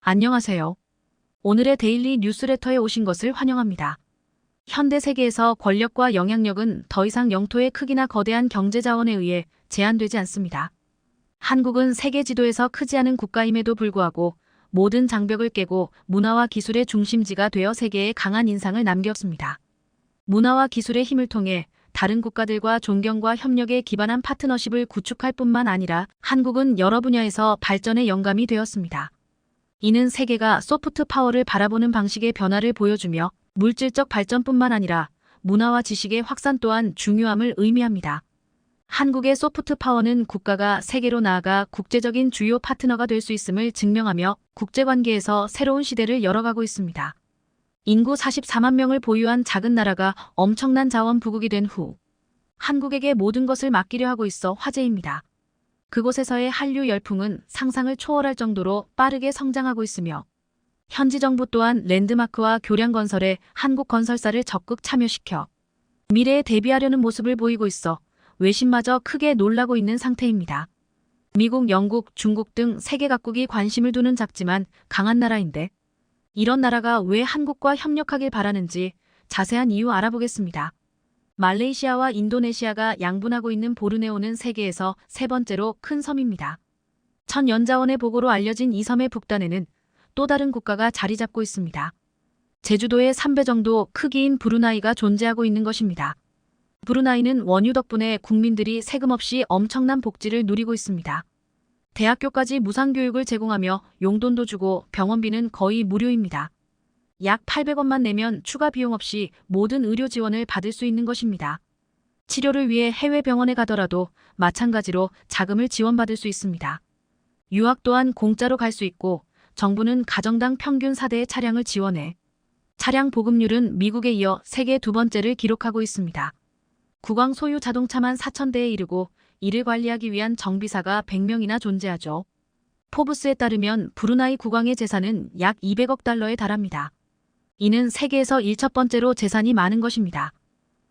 안녕하세요. 오늘의 데일리 뉴스레터에 오신 것을 환영합니다. 현대 세계에서 권력과 영향력은 더 이상 영토의 크기나 거대한 경제 자원에 의해 제한되지 않습니다. 한국은 세계 지도에서 크지 않은 국가임에도 불구하고 모든 장벽을 깨고 문화와 기술의 중심지가 되어 세계에 강한 인상을 남겼습니다. 문화와 기술의 힘을 통해 다른 국가들과 존경과 협력에 기반한 파트너십을 구축할 뿐만 아니라 한국은 여러 분야에서 발전의 영감이 되었습니다. 이는 세계가 소프트 파워를 바라보는 방식의 변화를 보여주며 물질적 발전뿐만 아니라 문화와 지식의 확산 또한 중요함을 의미합니다. 한국의 소프트 파워는 국가가 세계로 나아가 국제적인 주요 파트너가 될 수 있음을 증명하며 국제관계에서 새로운 시대를 열어가고 있습니다. 인구 44만 명을 보유한 작은 나라가 엄청난 자원 부국이 된 후 한국에게 모든 것을 맡기려 하고 있어 화제입니다. 그곳에서의 한류 열풍은 상상을 초월할 정도로 빠르게 성장하고 있으며 현지 정부 또한 랜드마크와 교량 건설에 한국 건설사를 적극 참여시켜 미래에 대비하려는 모습을 보이고 있어 외신마저 크게 놀라고 있는 상태입니다. 미국, 영국, 중국 등 세계 각국이 관심을 두는 작지만 강한 나라인데 이런 나라가 왜 한국과 협력하길 바라는지 자세한 이유 알아보겠습니다. 말레이시아와 인도네시아가 양분하고 있는 보르네오는 세계에서 세 번째로 큰 섬입니다. 천연자원의 보고로 알려진 이 섬의 북단에는 또 다른 국가가 자리 잡고 있습니다. 제주도의 3배 정도 크기인 브루나이가 존재하고 있는 것입니다. 브루나이는 원유 덕분에 국민들이 세금 없이 엄청난 복지를 누리고 있습니다. 대학교까지 무상교육을 제공하며 용돈도 주고 병원비는 거의 무료입니다. 약 800원만 내면 추가 비용 없이 모든 의료 지원을 받을 수 있는 것입니다. 치료를 위해 해외 병원에 가더라도 마찬가지로 자금을 지원받을 수 있습니다. 유학 또한 공짜로 갈 수 있고 정부는 가정당 평균 4대의 차량을 지원해 차량 보급률은 미국에 이어 세계 두 번째를 기록하고 있습니다. 국왕 소유 자동차만 4,000대에 이르고 이를 관리하기 위한 정비사가 100명이나 존재하죠. 포브스에 따르면 브루나이 국왕의 재산은 약 200억 달러에 달합니다. 이는 세계에서 1첫 번째로 재산이 많은 것입니다.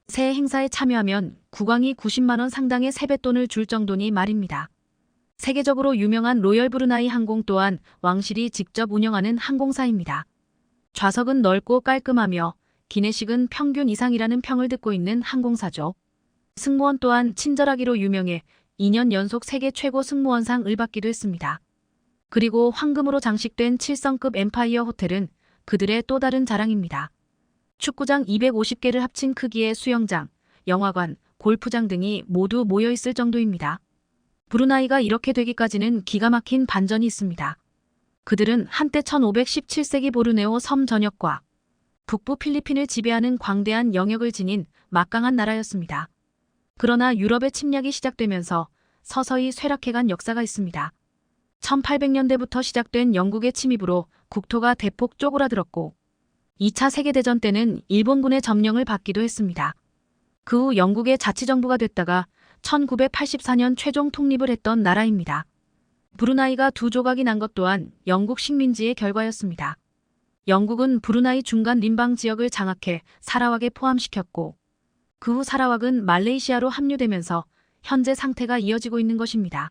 새 행사에 참여하면 국왕이 90만 원 상당의 세뱃돈을 줄 정도니 말입니다. 세계적으로 유명한 로열 브루나이 항공 또한 왕실이 직접 운영하는 항공사입니다. 좌석은 넓고 깔끔하며 기내식은 평균 이상이라는 평을 듣고 있는 항공사죠. 승무원 또한 친절하기로 유명해 2년 연속 세계 최고 승무원상을 받기도 했습니다. 그리고 황금으로 장식된 7성급 엠파이어 호텔은 그들의 또 다른 자랑입니다. 축구장 250개를 합친 크기의 수영장, 영화관, 골프장 등이 모두 모여 있을 정도입니다. 브루나이가 이렇게 되기까지는 기가 막힌 반전이 있습니다. 그들은 한때 1517세기 보르네오 섬 전역과 북부 필리핀을 지배하는 광대한 영역을 지닌 막강한 나라였습니다. 그러나 유럽의 침략이 시작되면서 서서히 쇠락해간 역사가 있습니다. 1800년대부터 시작된 영국의 침입으로 국토가 대폭 쪼그라들었고 2차 세계대전 때는 일본군의 점령을 받기도 했습니다. 그 후 영국의 자치정부가 됐다가 1984년 최종 독립을 했던 나라입니다. 브루나이가 두 조각이 난 것 또한 영국 식민지의 결과였습니다. 영국은 브루나이 중간 림방 지역을 장악해 사라왁에 포함시켰고 그 후 사라왁은 말레이시아로 합류되면서 현재 상태가 이어지고 있는 것입니다.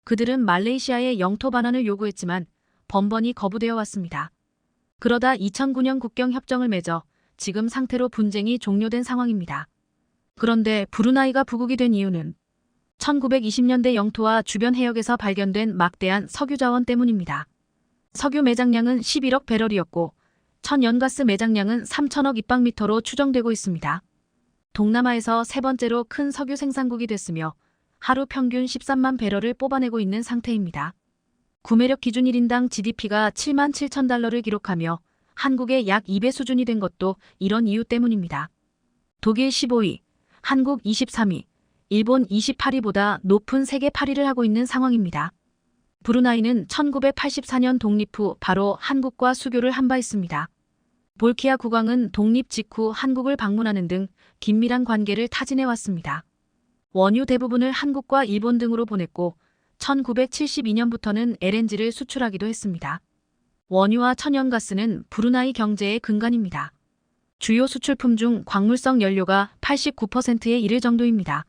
그들은 말레이시아의 영토 반환을 요구했지만 번번이 거부되어 왔습니다. 그러다 2009년 국경협정을 맺어 지금 상태로 분쟁이 종료된 상황입니다. 그런데 브루나이가 부국이 된 이유는 1920년대 영토와 주변 해역에서 발견된 막대한 석유 자원 때문입니다. 석유 매장량은 11억 배럴이었고 천연가스 매장량은 3천억 입방미터로 추정되고 있습니다. 동남아에서 세 번째로 큰 석유 생산국이 됐으며 하루 평균 13만 배럴을 뽑아내고 있는 상태입니다. 구매력 기준 1인당 GDP가 7만 7천 달러를 기록하며 한국의 약 2배 수준이 된 것도 이런 이유 때문입니다. 독일 15위, 한국 23위, 일본 28위보다 높은 세계 8위를 하고 있는 상황입니다. 브루나이는 1984년 독립 후 바로 한국과 수교를 한 바 있습니다. 볼키아 국왕은 독립 직후 한국을 방문하는 등 긴밀한 관계를 타진해왔습니다. 원유 대부분을 한국과 일본 등으로 보냈고 1972년부터는 LNG를 수출하기도 했습니다. 원유와 천연가스는 브루나이 경제의 근간입니다. 주요 수출품 중 광물성 연료가 89%에 이를 정도입니다.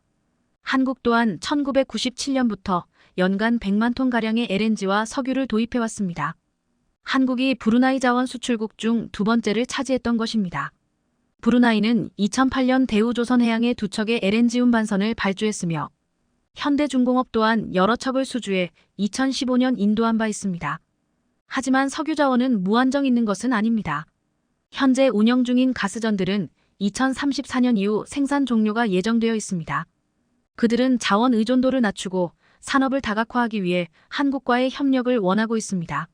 한국 또한 1997년부터 연간 100만 톤가량의 LNG와 석유를 도입해왔습니다. 한국이 브루나이 자원 수출국 중 두 번째를 차지했던 것입니다. 브루나이는 2008년 대우조선해양의 두 척의 LNG 운반선을 발주했으며 현대중공업 또한 여러 척을 수주해 2015년 인도한 바 있습니다. 하지만 석유 자원은 무한정 있는 것은 아닙니다. 현재 운영 중인 가스전들은 2034년 이후 생산 종료가 예정되어 있습니다. 그들은 자원 의존도를 낮추고 산업을 다각화하기 위해 한국과의 협력을 원하고 있습니다.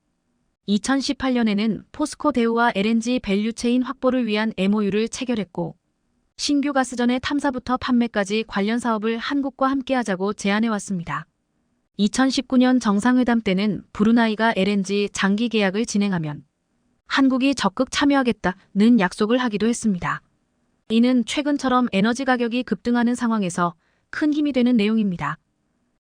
2018년에는 포스코 대우와 LNG 밸류체인 확보를 위한 MOU를 체결했고 신규 가스전의 탐사부터 판매까지 관련 사업을 한국과 함께하자고 제안해왔습니다. 2019년 정상회담 때는 브루나이가 LNG 장기 계약을 진행하면 한국이 적극 참여하겠다는 약속을 하기도 했습니다. 이는 최근처럼 에너지 가격이 급등하는 상황에서 큰 힘이 되는 내용입니다.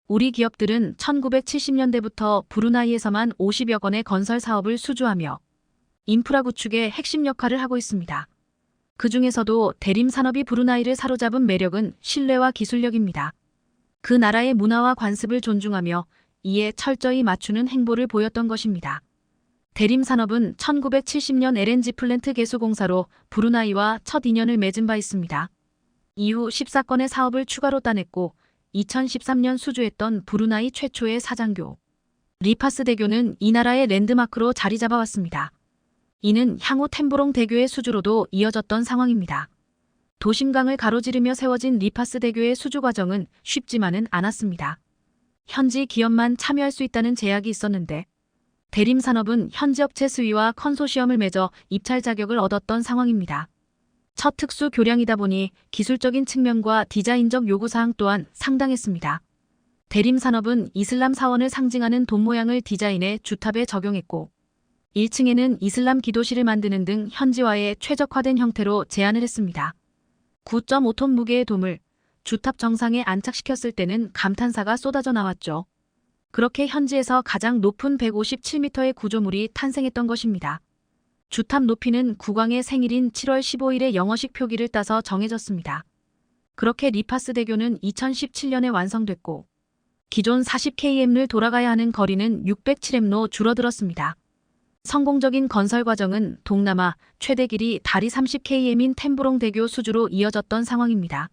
우리 기업들은 1970년대부터 브루나이에서만 50여 건의 건설 사업을 수주하며 인프라 구축의 핵심 역할을 하고 있습니다. 그 중에서도 대림 산업이 브루나이를 사로잡은 매력은 신뢰와 기술력입니다. 그 나라의 문화와 관습을 존중하며 이에 철저히 맞추는 행보를 보였던 것입니다. 대림 산업은 1970년 LNG 플랜트 개수공사로 브루나이와 첫 인연을 맺은 바 있습니다. 이후 14건의 사업을 추가로 따냈고 2013년 수주했던 브루나이 최초의 사장교 리파스 대교는 이 나라의 랜드마크로 자리 잡아왔습니다. 이는 향후 템브롱 대교의 수주로도 이어졌던 상황입니다. 도심강을 가로지르며 세워진 리파스 대교의 수주 과정은 쉽지만은 않았습니다. 현지 기업만 참여할 수 있다는 제약이 있었는데 대림 산업은 현지 업체 수위와 컨소시엄을 맺어 입찰 자격을 얻었던 상황입니다. 첫 특수 교량이다 보니 기술적인 측면과 디자인적 요구사항 또한 상당했습니다. 대림 산업은 이슬람 사원을 상징하는 돈 모양을 디자인해 주탑에 적용했고 1층에는 이슬람 기도실을 만드는 등 현지화에 최적화된 형태로 제안을 했습니다. 9.5톤 무게의 돔을 주탑 정상에 안착시켰을 때는 감탄사가 쏟아져 나왔죠. 그렇게 현지에서 가장 높은 157m의 구조물이 탄생했던 것입니다. 주탑 높이는 국왕의 생일인 7월 15일에 영어식 표기를 따서 정해졌습니다. 그렇게 리파스 대교는 2017년에 완성됐고 기존 40km를 돌아가야 하는 거리는 607m로 줄어들었습니다. 성공적인 건설 과정은 동남아 최대 길이 다리 30km인 템브롱 대교 수주로 이어졌던 상황입니다.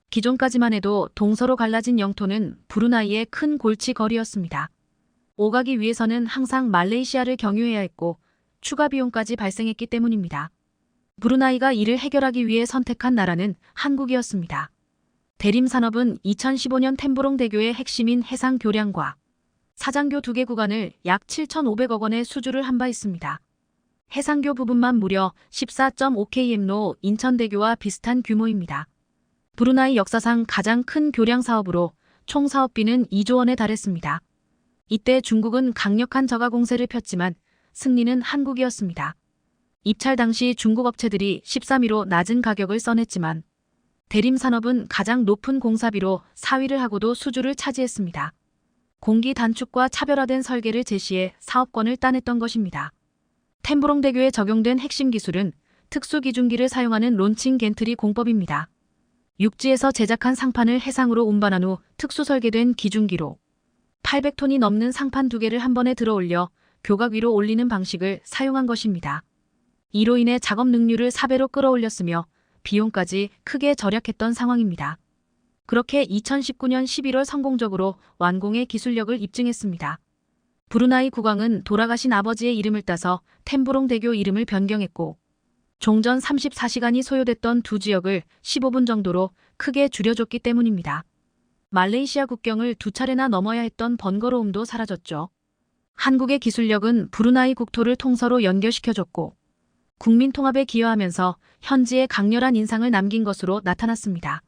기존까지만 해도 동서로 갈라진 영토는 브루나이의 큰 골치 거리였습니다. 오가기 위해서는 항상 말레이시아를 경유해야 했고 추가 비용까지 발생했기 때문입니다. 브루나이가 이를 해결하기 위해 선택한 나라는 한국이었습니다. 대림 산업은 2015년 템브롱 대교의 핵심인 해상 교량과 사장교 2개 구간을 약 7,500억 원의 수주를 한 바 있습니다. 해상교 부분만 무려 14.5km로 인천대교와 비슷한 규모입니다. 브루나이 역사상 가장 큰 교량 사업으로 총 사업비는 2조 원에 달했습니다. 이때 중국은 강력한 저가 공세를 폈지만 승리는 한국이었습니다. 입찰 당시 중국 업체들이 13위로 낮은 가격을 써냈지만 대림 산업은 가장 높은 공사비로 4위를 하고도 수주를 차지했습니다. 공기 단축과 차별화된 설계를 제시해 사업권을 따냈던 것입니다. 템브롱 대교에 적용된 핵심 기술은 특수 기중기를 사용하는 론칭 겐트리 공법입니다. 육지에서 제작한 상판을 해상으로 운반한 후 특수 설계된 기중기로 800톤이 넘는 상판 2개를 한 번에 들어올려 교각 위로 올리는 방식을 사용한 것입니다. 이로 인해 작업 능률을 4배로 끌어올렸으며 비용까지 크게 절약했던 상황입니다. 그렇게 2019년 11월 성공적으로 완공의 기술력을 입증했습니다. 브루나이 국왕은 돌아가신 아버지의 이름을 따서 템브롱 대교 이름을 변경했고 종전 34시간이 소요됐던 두 지역을 15분 정도로 크게 줄여줬기 때문입니다. 말레이시아 국경을 2차례나 넘어야 했던 번거로움도 사라졌죠. 한국의 기술력은 브루나이 국토를 통서로 연결시켜줬고 국민 통합에 기여하면서 현지에 강렬한 인상을 남긴 것으로 나타났습니다.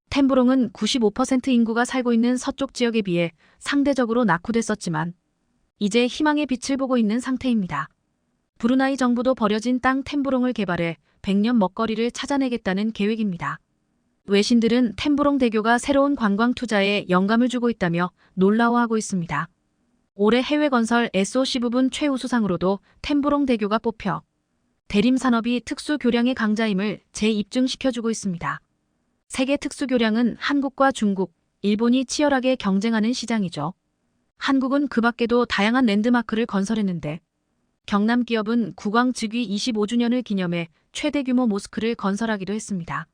템브롱은 95% 인구가 살고 있는 서쪽 지역에 비해 상대적으로 낙후됐었지만 이제 희망의 빛을 보고 있는 상태입니다. 브루나이 정부도 버려진 땅 템브롱을 개발해 100년 먹거리를 찾아내겠다는 계획입니다. 외신들은 템브롱 대교가 새로운 관광 투자에 영감을 주고 있다며 놀라워하고 있습니다. 올해 해외 건설 SOC 부분 최우수상으로도 템브롱 대교가 뽑혀 대림 산업이 특수 교량의 강자임을 재입증시켜주고 있습니다. 세계 특수 교량은 한국과 중국, 일본이 치열하게 경쟁하는 시장이죠. 한국은 그 밖에도 다양한 랜드마크를 건설했는데 경남 기업은 국왕 즉위 25주년을 기념해 최대 규모 모스크를 건설하기도 했습니다.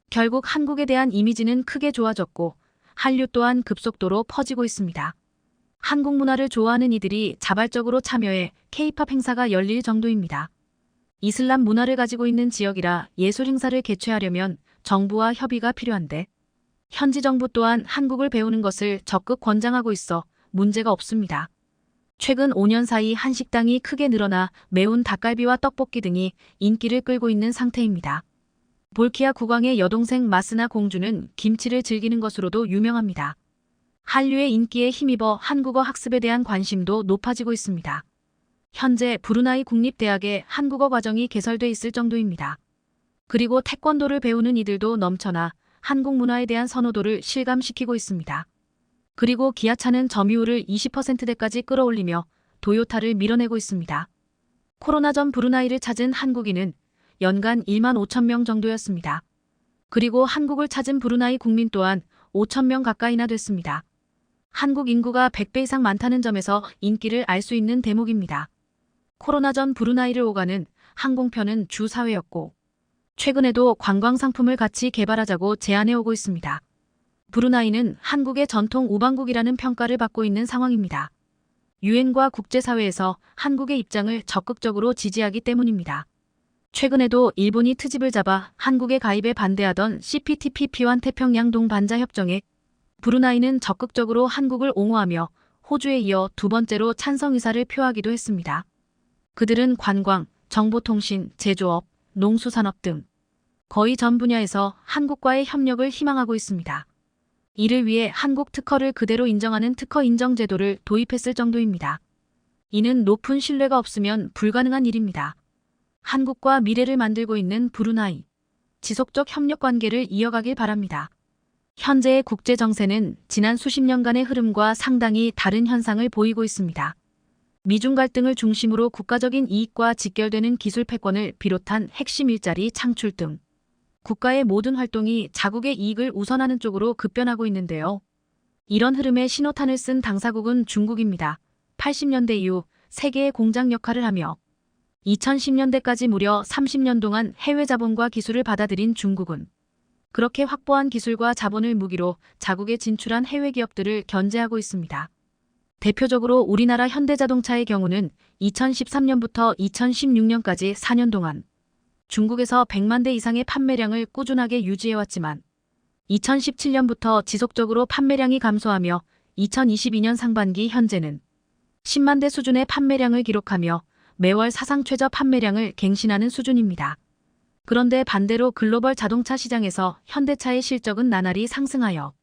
결국 한국에 대한 이미지는 크게 좋아졌고 한류 또한 급속도로 퍼지고 있습니다. 한국 문화를 좋아하는 이들이 자발적으로 참여해 K-팝 행사가 열릴 정도입니다. 이슬람 문화를 가지고 있는 지역이라 예술 행사를 개최하려면 정부와 협의가 필요한데 현지 정부 또한 한국을 배우는 것을 적극 권장하고 있어 문제가 없습니다. 최근 5년 사이 한식당이 크게 늘어나 매운 닭갈비와 떡볶이 등이 인기를 끌고 있는 상태입니다. 볼키아 국왕의 여동생 마스나 공주는 김치를 즐기는 것으로도 유명합니다. 한류의 인기에 힘입어 한국어 학습에 대한 관심도 높아지고 있습니다. 현재 브루나이 국립대학에 한국어 과정이 개설돼 있을 정도입니다. 그리고 태권도를 배우는 이들도 넘쳐나 한국 문화에 대한 선호도를 실감시키고 있습니다. 그리고 기아차는 점유율을 20%대까지 끌어올리며 도요타를 밀어내고 있습니다. 코로나 전 브루나이를 찾은 한국인은 연간 1만 5천 명 정도였습니다. 그리고 한국을 찾은 브루나이 국민 또한 5천 명 가까이나 됐습니다. 한국 인구가 100배 이상 많다는 점에서 인기를 알 수 있는 대목입니다. 코로나 전 브루나이를 오가는 항공편은 주 사회였고 최근에도 관광 상품을 같이 개발하자고 제안해 오고 있습니다. 브루나이는 한국의 전통 우방국이라는 평가를 받고 있는 상황입니다. 유엔과 국제사회에서 한국의 입장을 적극적으로 지지하기 때문입니다. 최근에도 일본이 트집을 잡아 한국의 가입에 반대하던 CPTPP-1 태평양 동반자 협정에 브루나이는 적극적으로 한국을 옹호하며 호주에 이어 두 번째로 찬성 의사를 표하기도 했습니다. 그들은 관광, 정보통신, 제조업, 농수산업 등 거의 전 분야에서 한국과의 협력을 희망하고 있습니다. 이를 위해 한국 특허를 그대로 인정하는 특허 인정 제도를 도입했을 정도입니다. 이는 높은 신뢰가 없으면 불가능한 일입니다. 한국과 미래를 만들고 있는 브루나이. 지속적 협력 관계를 이어가길 바랍니다. 현재의 국제 정세는 지난 수십 년간의 흐름과 상당히 다른 현상을 보이고 있습니다. 미중 갈등을 중심으로 국가적인 이익과 직결되는 기술 패권을 비롯한 핵심 일자리 창출 등 국가의 모든 활동이 자국의 이익을 우선하는 쪽으로 급변하고 있는데요. 이런 흐름에 신호탄을 쓴 당사국은 중국입니다. 80년대 이후 세계의 공장 역할을 하며 2010년대까지 무려 30년 동안 해외 자본과 기술을 받아들인 중국은 그렇게 확보한 기술과 자본을 무기로 자국에 진출한 해외 기업들을 견제하고 있습니다. 대표적으로 우리나라 현대자동차의 경우는 2013년부터 2016년까지 4년 동안 중국에서 100만 대 이상의 판매량을 꾸준하게 유지해왔지만 2017년부터 지속적으로 판매량이 감소하며 2022년 상반기 현재는 10만 대 수준의 판매량을 기록하며 매월 사상 최저 판매량을 갱신하는 수준입니다. 그런데 반대로 글로벌 자동차 시장에서 현대차의 실적은 나날이 상승하여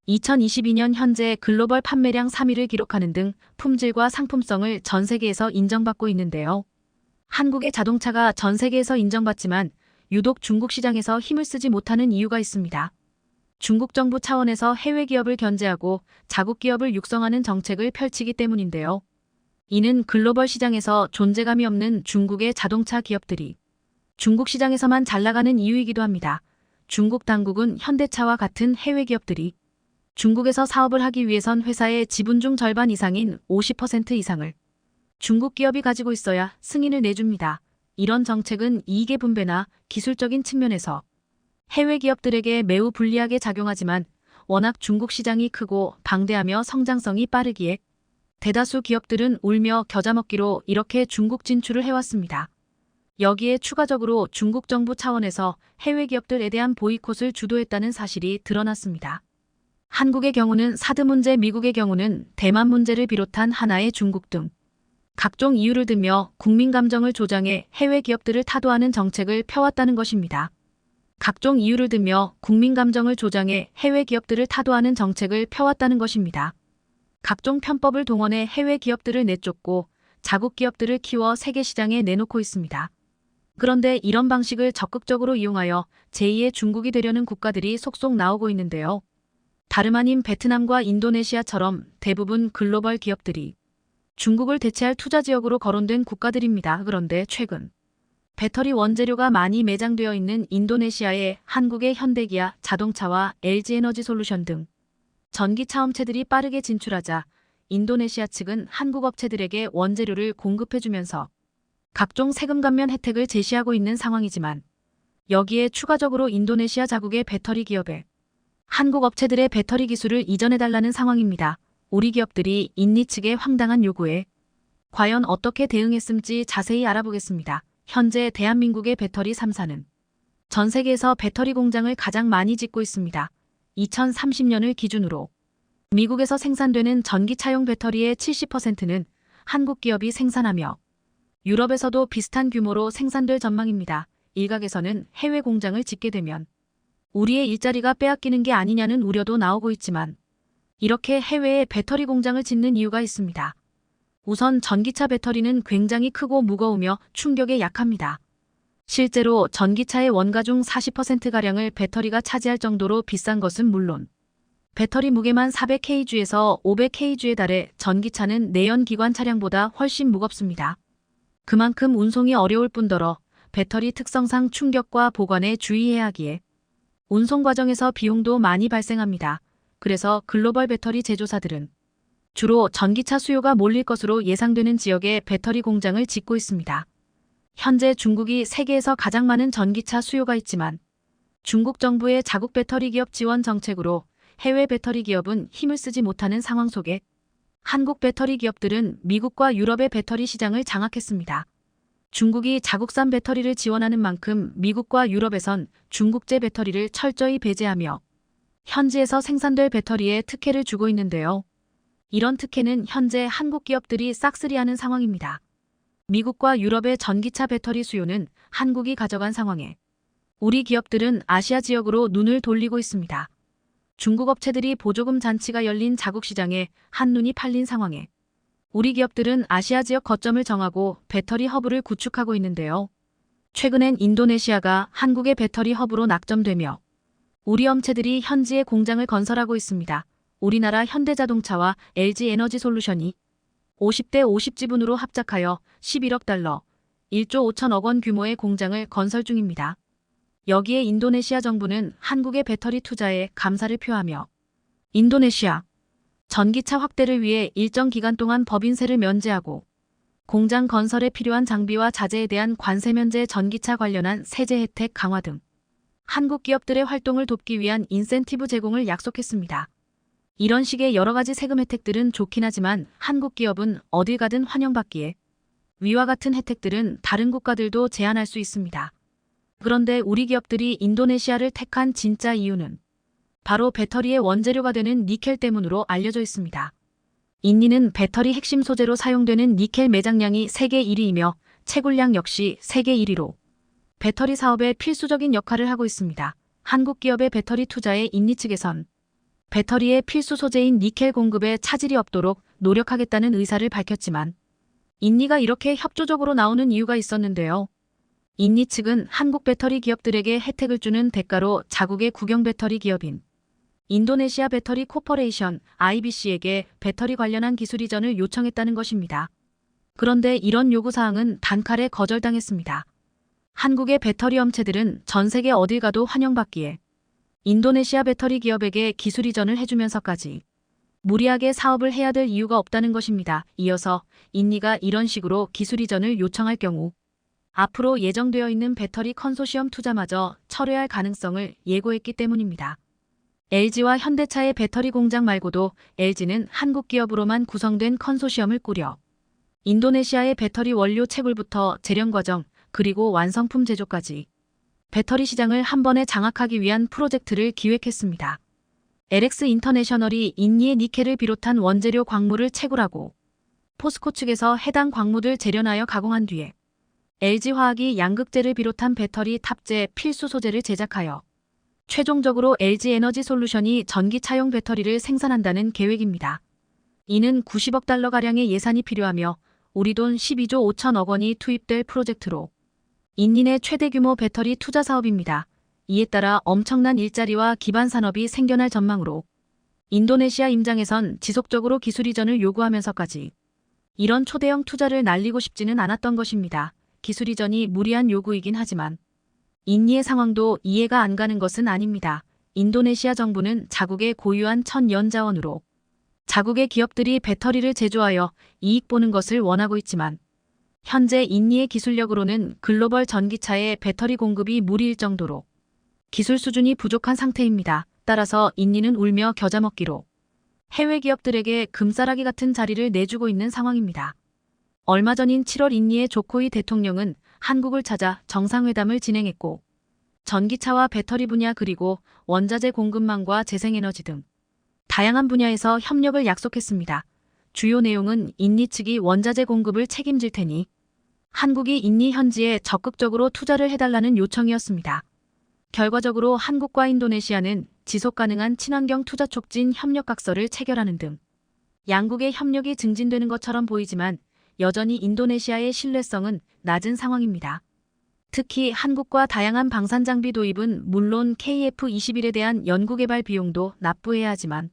2022년 현재 글로벌 판매량 3위를 기록하는 등 품질과 상품성을 전 세계에서 인정받고 있는데요. 한국의 자동차가 전 세계에서 인정받지만 유독 중국 시장에서 힘을 쓰지 못하는 이유가 있습니다. 중국 정부 차원에서 해외 기업을 견제하고 자국 기업을 육성하는 정책을 펼치기 때문인데요. 이는 글로벌 시장에서 존재감이 없는 중국의 자동차 기업들이 중국 시장에서만 잘 나가는 이유이기도 합니다. 중국 당국은 현대차와 같은 해외 기업들이 중국에서 사업을 하기 위해선 회사의 지분 중 절반 이상인 50% 이상을 중국 기업이 가지고 있어야 승인을 내줍니다. 이런 정책은 이익의 분배나 기술적인 측면에서 해외 기업들에게 매우 불리하게 작용하지만 워낙 중국 시장이 크고 방대하며 성장성이 빠르기에 대다수 기업들은 울며 겨자 먹기로 이렇게 중국 진출을 해왔습니다. 여기에 추가적으로 중국 정부 차원에서 해외 기업들에 대한 보이콧을 주도했다는 사실이 드러났습니다. 한국의 경우는 사드 문제, 미국의 경우는 대만 문제를 비롯한 하나의 중국 등 각종 이유를 들며 국민 감정을 조장해 해외 기업들을 타도하는 정책을 펴왔다는 것입니다. 각종 이유를 들며 국민 감정을 조장해 해외 기업들을 타도하는 정책을 펴왔다는 것입니다. 각종 편법을 동원해 해외 기업들을 내쫓고 자국 기업들을 키워 세계 시장에 내놓고 있습니다. 그런데 이런 방식을 적극적으로 이용하여 제2의 중국이 되려는 국가들이 속속 나오고 있는데요. 다름 아닌 베트남과 인도네시아처럼 대부분 글로벌 기업들이 중국을 대체할 투자 지역으로 거론된 국가들입니다. 그런데 최근 배터리 원재료가 많이 매장되어 있는 인도네시아에 한국의 현대기아 자동차와 LG에너지솔루션 등 전기차 업체들이 빠르게 진출하자 인도네시아 측은 한국 업체들에게 원재료를 공급해주면서 각종 세금 감면 혜택을 제시하고 있는 상황이지만 여기에 추가적으로 인도네시아 자국의 배터리 기업에 한국 업체들의 배터리 기술을 이전해달라는 상황입니다. 우리 기업들이 인니 측의 황당한 요구에 과연 어떻게 대응했음지 자세히 알아보겠습니다. 현재 대한민국의 배터리 3사는 전 세계에서 배터리 공장을 가장 많이 짓고 있습니다. 2030년을 기준으로 미국에서 생산되는 전기차용 배터리의 70%는 한국 기업이 생산하며 유럽에서도 비슷한 규모로 생산될 전망입니다. 일각에서는 해외 공장을 짓게 되면 우리의 일자리가 빼앗기는 게 아니냐는 우려도 나오고 있지만 이렇게 해외에 배터리 공장을 짓는 이유가 있습니다. 우선 전기차 배터리는 굉장히 크고 무거우며 충격에 약합니다. 실제로 전기차의 원가 중 40%가량을 배터리가 차지할 정도로 비싼 것은 물론 배터리 무게만 400kg에서 500kg에 달해 전기차는 내연기관 차량보다 훨씬 무겁습니다. 그만큼 운송이 어려울 뿐더러 배터리 특성상 충격과 보관에 주의해야 하기에 운송 과정에서 비용도 많이 발생합니다. 그래서 글로벌 배터리 제조사들은 주로 전기차 수요가 몰릴 것으로 예상되는 지역에 배터리 공장을 짓고 있습니다. 현재 중국이 세계에서 가장 많은 전기차 수요가 있지만 중국 정부의 자국 배터리 기업 지원 정책으로 해외 배터리 기업은 힘을 쓰지 못하는 상황 속에 한국 배터리 기업들은 미국과 유럽의 배터리 시장을 장악했습니다. 중국이 자국산 배터리를 지원하는 만큼 미국과 유럽에선 중국제 배터리를 철저히 배제하며 현지에서 생산될 배터리에 특혜를 주고 있는데요. 이런 특혜는 현재 한국 기업들이 싹쓸이하는 상황입니다. 미국과 유럽의 전기차 배터리 수요는 한국이 가져간 상황에 우리 기업들은 아시아 지역으로 눈을 돌리고 있습니다. 중국 업체들이 보조금 잔치가 열린 자국 시장에 한눈이 팔린 상황에 우리 기업들은 아시아 지역 거점을 정하고 배터리 허브를 구축하고 있는데요. 최근엔 인도네시아가 한국의 배터리 허브로 낙점되며 우리 업체들이 현지에 공장을 건설하고 있습니다. 우리나라 현대자동차와 LG에너지솔루션이 50대 50 지분으로 합작하여 11억 달러, 1조 5천억 원 규모의 공장을 건설 중입니다. 여기에 인도네시아 정부는 한국의 배터리 투자에 감사를 표하며 인도네시아 전기차 확대를 위해 일정 기간 동안 법인세를 면제하고 공장 건설에 필요한 장비와 자재에 대한 관세 면제, 전기차 관련한 세제 혜택 강화 등 한국 기업들의 활동을 돕기 위한 인센티브 제공을 약속했습니다. 이런 식의 여러 가지 세금 혜택들은 좋긴 하지만 한국 기업은 어딜 가든 환영받기에 위와 같은 혜택들은 다른 국가들도 제한할 수 있습니다. 그런데 우리 기업들이 인도네시아를 택한 진짜 이유는 바로 배터리의 원재료가 되는 니켈 때문으로 알려져 있습니다. 인니는 배터리 핵심 소재로 사용되는 니켈 매장량이 세계 1위이며 채굴량 역시 세계 1위로 배터리 사업에 필수적인 역할을 하고 있습니다. 한국 기업의 배터리 투자에 인니 측에선 배터리의 필수 소재인 니켈 공급에 차질이 없도록 노력하겠다는 의사를 밝혔지만 인니가 이렇게 협조적으로 나오는 이유가 있었는데요. 인니 측은 한국 배터리 기업들에게 혜택을 주는 대가로 자국의 국영 배터리 기업인 인도네시아 배터리 코퍼레이션 IBC에게 배터리 관련한 기술 이전을 요청했다는 것입니다. 그런데 이런 요구사항은 단칼에 거절당했습니다. 한국의 배터리 업체들은 전 세계 어딜 가도 환영받기에 인도네시아 배터리 기업에게 기술 이전을 해주면서까지 무리하게 사업을 해야 될 이유가 없다는 것입니다. 이어서 인니가 이런 식으로 기술 이전을 요청할 경우 앞으로 예정되어 있는 배터리 컨소시엄 투자마저 철회할 가능성을 예고했기 때문입니다. LG와 현대차의 배터리 공장 말고도 LG는 한국 기업으로만 구성된 컨소시엄을 꾸려 인도네시아의 배터리 원료 채굴부터 재련 과정 그리고 완성품 제조까지 배터리 시장을 한 번에 장악하기 위한 프로젝트를 기획했습니다. LX 인터내셔널이 인니의 니켈을 비롯한 원재료 광물을 채굴하고 포스코 측에서 해당 광물을 재련하여 가공한 뒤에 LG화학이 양극재를 비롯한 배터리 탑재 필수 소재를 제작하여 최종적으로 LG에너지솔루션이 전기차용 배터리를 생산한다는 계획입니다. 이는 90억 달러가량의 예산이 필요하며 우리 돈 12조 5천억 원이 투입될 프로젝트로 인니 내 최대 규모 배터리 투자 사업입니다. 이에 따라 엄청난 일자리와 기반 산업이 생겨날 전망으로 인도네시아 임장에선 지속적으로 기술 이전을 요구하면서까지 이런 초대형 투자를 날리고 싶지는 않았던 것입니다. 기술 이전이 무리한 요구이긴 하지만 인니의 상황도 이해가 안 가는 것은 아닙니다. 인도네시아 정부는 자국의 고유한 천연자원으로 자국의 기업들이 배터리를 제조하여 이익 보는 것을 원하고 있지만 현재 인니의 기술력으로는 글로벌 전기차의 배터리 공급이 무리일 정도로 기술 수준이 부족한 상태입니다. 따라서 인니는 울며 겨자 먹기로 해외 기업들에게 금싸라기 같은 자리를 내주고 있는 상황입니다. 얼마 전인 7월 인니의 조코이 대통령은 한국을 찾아 정상회담을 진행했고 전기차와 배터리 분야 그리고 원자재 공급망과 재생에너지 등 다양한 분야에서 협력을 약속했습니다. 주요 내용은 인니 측이 원자재 공급을 책임질 테니 한국이 인니 현지에 적극적으로 투자를 해달라는 요청이었습니다. 결과적으로 한국과 인도네시아는 지속가능한 친환경 투자 촉진 협력각서를 체결하는 등 양국의 협력이 증진되는 것처럼 보이지만 여전히 인도네시아의 신뢰성은 낮은 상황입니다. 특히 한국과 다양한 방산 장비 도입은 물론 KF21에 대한 연구개발 비용도 납부해야 하지만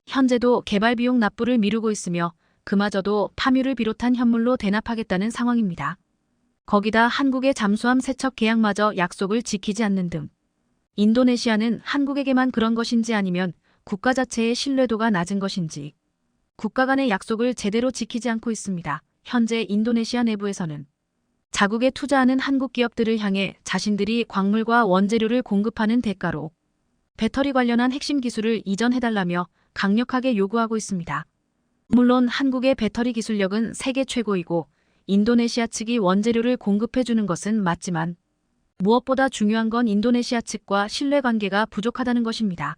현재도 개발 비용 납부를 미루고 있으며 그마저도 파묘를 비롯한 현물로 대납하겠다는 상황입니다. 거기다 한국의 잠수함 세척 계약마저 약속을 지키지 않는 등 인도네시아는 한국에게만 그런 것인지 아니면 국가 자체의 신뢰도가 낮은 것인지 국가 간의 약속을 제대로 지키지 않고 있습니다. 현재 인도네시아 내부에서는 자국에 투자하는 한국 기업들을 향해 자신들이 광물과 원재료를 공급하는 대가로 배터리 관련한 핵심 기술을 이전해달라며 강력하게 요구하고 있습니다. 물론 한국의 배터리 기술력은 세계 최고이고 인도네시아 측이 원재료를 공급해주는 것은 맞지만 무엇보다 중요한 건 인도네시아 측과 신뢰관계가 부족하다는 것입니다.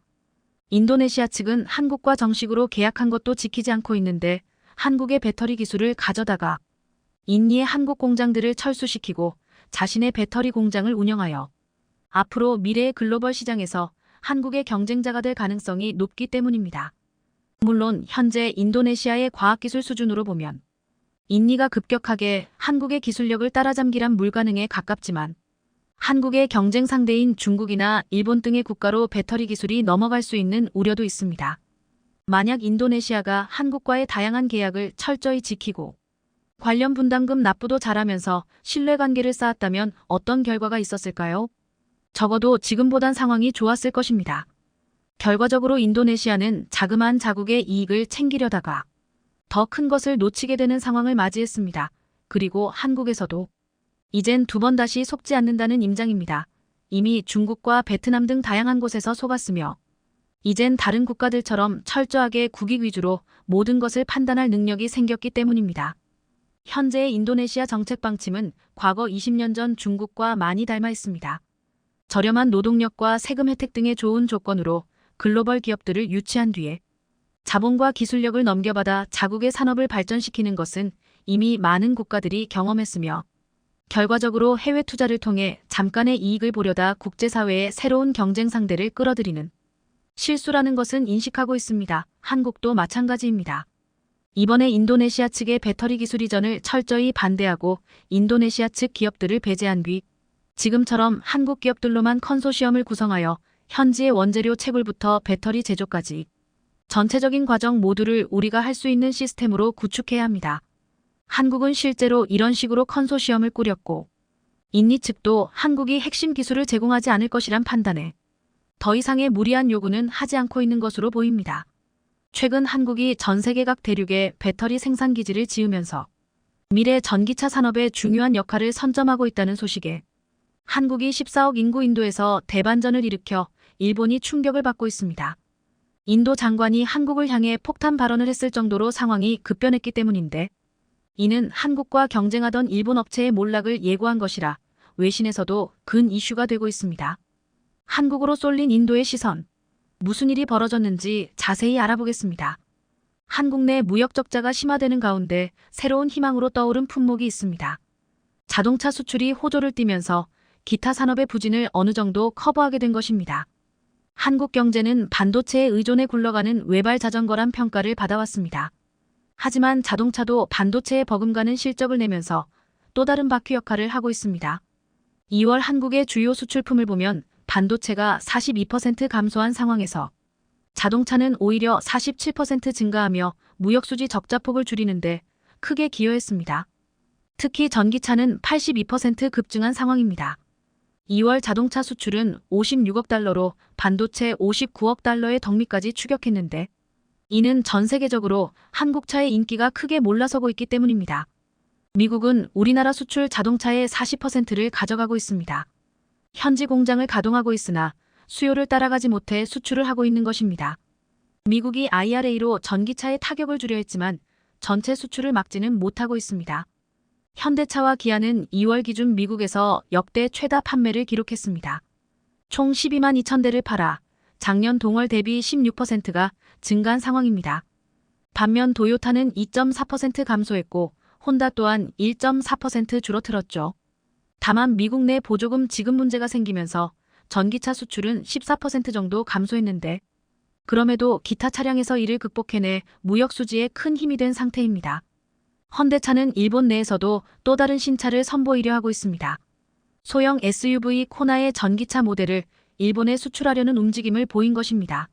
인도네시아 측은 한국과 정식으로 계약한 것도 지키지 않고 있는데 한국의 배터리 기술을 가져다가 인니의 한국 공장들을 철수시키고 자신의 배터리 공장을 운영하여 앞으로 미래의 글로벌 시장에서 한국의 경쟁자가 될 가능성이 높기 때문입니다. 물론 현재 인도네시아의 과학기술 수준으로 보면 인니가 급격하게 한국의 기술력을 따라잡기란 불가능에 가깝지만 한국의 경쟁 상대인 중국이나 일본 등의 국가로 배터리 기술이 넘어갈 수 있는 우려도 있습니다. 만약 인도네시아가 한국과의 다양한 계약을 철저히 지키고 관련 분담금 납부도 잘하면서 신뢰관계를 쌓았다면 어떤 결과가 있었을까요? 적어도 지금보단 상황이 좋았을 것입니다. 결과적으로 인도네시아는 자그마한 자국의 이익을 챙기려다가 더 큰 것을 놓치게 되는 상황을 맞이했습니다. 그리고 한국에서도 이젠 두 번 다시 속지 않는다는 임장입니다. 이미 중국과 베트남 등 다양한 곳에서 속았으며 이젠 다른 국가들처럼 철저하게 국익 위주로 모든 것을 판단할 능력이 생겼기 때문입니다. 현재의 인도네시아 정책 방침은 과거 20년 전 중국과 많이 닮아 있습니다. 저렴한 노동력과 세금 혜택 등의 좋은 조건으로 글로벌 기업들을 유치한 뒤에 자본과 기술력을 넘겨받아 자국의 산업을 발전시키는 것은 이미 많은 국가들이 경험했으며 결과적으로 해외 투자를 통해 잠깐의 이익을 보려다 국제사회의 새로운 경쟁 상대를 끌어들이는 실수라는 것은 인식하고 있습니다. 한국도 마찬가지입니다. 이번에 인도네시아 측의 배터리 기술 이전을 철저히 반대하고 인도네시아 측 기업들을 배제한 뒤 지금처럼 한국 기업들로만 컨소시엄을 구성하여 현지의 원재료 채굴부터 배터리 제조까지 전체적인 과정 모두를 우리가 할 수 있는 시스템으로 구축해야 합니다. 한국은 실제로 이런 식으로 컨소시엄을 꾸렸고 인니 측도 한국이 핵심 기술을 제공하지 않을 것이란 판단에 더 이상의 무리한 요구는 하지 않고 있는 것으로 보입니다. 최근 한국이 전 세계 각 대륙에 배터리 생산 기지를 지으면서 미래 전기차 산업의 중요한 역할을 선점하고 있다는 소식에 한국이 14억 인구 인도에서 대반전을 일으켜 일본이 충격을 받고 있습니다. 인도 장관이 한국을 향해 폭탄 발언을 했을 정도로 상황이 급변했기 때문인데 이는 한국과 경쟁하던 일본 업체의 몰락을 예고한 것이라 외신에서도 근 이슈가 되고 있습니다. 한국으로 쏠린 인도의 시선. 무슨 일이 벌어졌는지 자세히 알아보겠습니다. 한국 내 무역 적자가 심화되는 가운데 새로운 희망으로 떠오른 품목이 있습니다. 자동차 수출이 호조를 띠면서 기타 산업의 부진을 어느 정도 커버하게 된 것입니다. 한국 경제는 반도체에 의존해 굴러가는 외발 자전거란 평가를 받아왔습니다. 하지만 자동차도 반도체에 버금가는 실적을 내면서 또 다른 바퀴 역할을 하고 있습니다. 2월 한국의 주요 수출품을 보면 반도체가 42% 감소한 상황에서 자동차는 오히려 47% 증가하며 무역수지 적자폭을 줄이는데 크게 기여했습니다. 특히 전기차는 82% 급증한 상황입니다. 2월 자동차 수출은 56억 달러로 반도체 59억 달러의 덕미까지 추격했는데 이는 전 세계적으로 한국차의 인기가 크게 몰라서고 있기 때문입니다. 미국은 우리나라 수출 자동차의 40%를 가져가고 있습니다. 현지 공장을 가동하고 있으나 수요를 따라가지 못해 수출을 하고 있는 것입니다. 미국이 IRA로 전기차의 타격을 주려 했지만 전체 수출을 막지는 못하고 있습니다. 현대차와 기아는 2월 기준 미국에서 역대 최다 판매를 기록했습니다. 총 12만 2천 대를 팔아 작년 동월 대비 16%가 증가한 상황입니다. 반면 도요타는 2.4% 감소했고 혼다 또한 1.4% 줄어들었죠. 다만 미국 내 보조금 지급 문제가 생기면서 전기차 수출은 14% 정도 감소했는데 그럼에도 기타 차량에서 이를 극복해내 무역 수지에 큰 힘이 된 상태입니다. 현대차는 일본 내에서도 또 다른 신차를 선보이려 하고 있습니다. 소형 SUV 코나의 전기차 모델을 일본에 수출하려는 움직임을 보인 것입니다.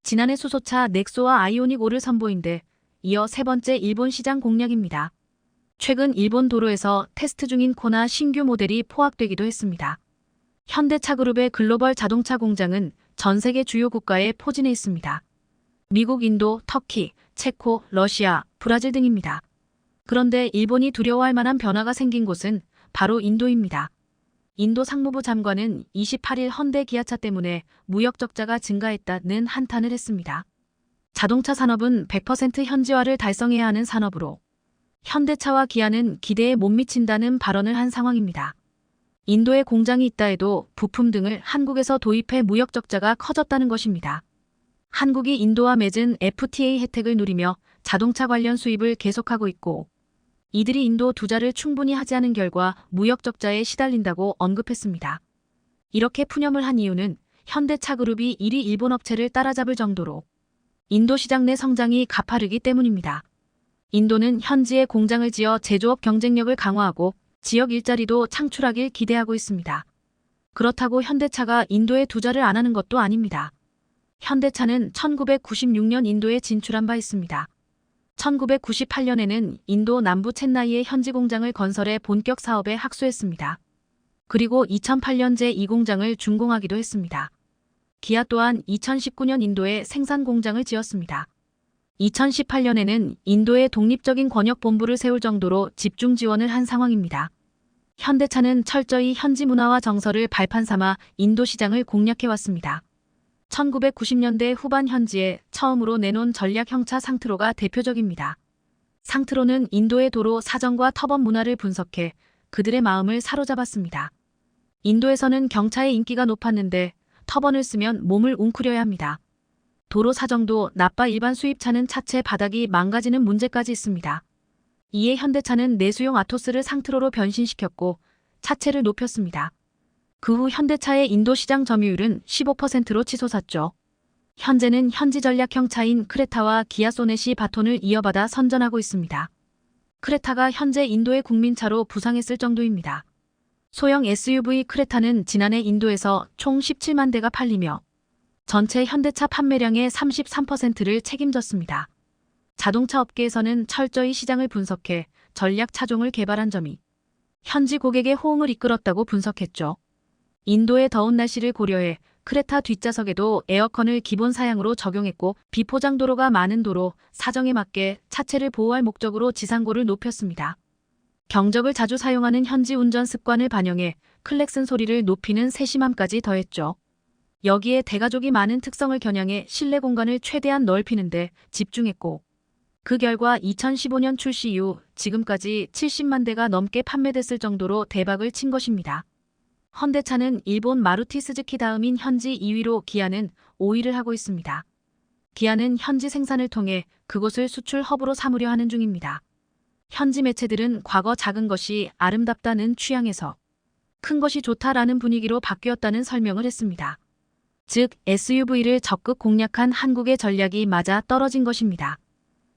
지난해 수소차 넥소와 아이오닉 5를 선보인 데 이어 세 번째 일본 시장 공략입니다. 최근 일본 도로에서 테스트 중인 코나 신규 모델이 포악되기도 했습니다. 현대차 그룹의 글로벌 자동차 공장은 전 세계 주요 국가에 포진해 있습니다. 미국, 인도, 터키, 체코, 러시아, 브라질 등입니다. 그런데 일본이 두려워할 만한 변화가 생긴 곳은 바로 인도입니다. 인도 상무부 장관은 28일 현대 기아차 때문에 무역 적자가 증가했다는 한탄을 했습니다. 자동차 산업은 100% 현지화를 달성해야 하는 산업으로 현대차와 기아는 기대에 못 미친다는 발언을 한 상황입니다. 인도에 공장이 있다 해도 부품 등을 한국에서 도입해 무역 적자가 커졌다는 것입니다. 한국이 인도와 맺은 FTA 혜택을 누리며 자동차 관련 수입을 계속하고 있고 이들이 인도 투자를 충분히 하지 않은 결과 무역 적자에 시달린다고 언급했습니다. 이렇게 푸념을 한 이유는 현대차 그룹이 1위 일본 업체를 따라잡을 정도로 인도 시장 내 성장이 가파르기 때문입니다. 인도는 현지에 공장을 지어 제조업 경쟁력을 강화하고 지역 일자리도 창출하길 기대하고 있습니다. 그렇다고 현대차가 인도에 투자를 안 하는 것도 아닙니다. 현대차는 1996년 인도에 진출한 바 있습니다. 1998년에는 인도 남부 첸나이에 현지 공장을 건설해 본격 사업에 학수했습니다. 그리고 2008년 제2공장을 준공하기도 했습니다. 기아 또한 2019년 인도에 생산 공장을 지었습니다. 2018년에는 인도에 독립적인 권역본부를 세울 정도로 집중 지원을 한 상황입니다. 현대차는 철저히 현지 문화와 정서를 발판 삼아 인도 시장을 공략해왔습니다. 1990년대 후반 현지에 처음으로 내놓은 전략형차 상트로가 대표적입니다. 상트로는 인도의 도로 사정과 터번 문화를 분석해 그들의 마음을 사로잡았습니다. 인도에서는 경차의 인기가 높았는데 터번을 쓰면 몸을 웅크려야 합니다. 도로 사정도 나빠 일반 수입차는 차체 바닥이 망가지는 문제까지 있습니다. 이에 현대차는 내수용 아토스를 상트로로 변신시켰고 차체를 높였습니다. 그 후 현대차의 인도 시장 점유율은 15%로 치솟았죠. 현재는 현지 전략형 차인 크레타와 기아 소넷이 바톤을 이어받아 선전하고 있습니다. 크레타가 현재 인도의 국민차로 부상했을 정도입니다. 소형 SUV 크레타는 지난해 인도에서 총 17만 대가 팔리며 전체 현대차 판매량의 33%를 책임졌습니다. 자동차 업계에서는 철저히 시장을 분석해 전략 차종을 개발한 점이 현지 고객의 호응을 이끌었다고 분석했죠. 인도의 더운 날씨를 고려해 크레타 뒷좌석에도 에어컨을 기본 사양으로 적용했고 비포장 도로가 많은 도로 사정에 맞게 차체를 보호할 목적으로 지상고를 높였습니다. 경적을 자주 사용하는 현지 운전 습관을 반영해 클렉슨 소리를 높이는 세심함까지 더했죠. 여기에 대가족이 많은 특성을 겨냥해 실내 공간을 최대한 넓히는데 집중했고 그 결과 2015년 출시 이후 지금까지 70만 대가 넘게 판매됐을 정도로 대박을 친 것입니다. 현대차는 일본 마루티 스즈키 다음인 현지 2위로 기아는 5위를 하고 있습니다. 기아는 현지 생산을 통해 그곳을 수출 허브로 삼으려 하는 중입니다. 현지 매체들은 과거 작은 것이 아름답다는 취향에서 큰 것이 좋다라는 분위기로 바뀌었다는 설명을 했습니다. 즉 SUV를 적극 공략한 한국의 전략이 맞아 떨어진 것입니다.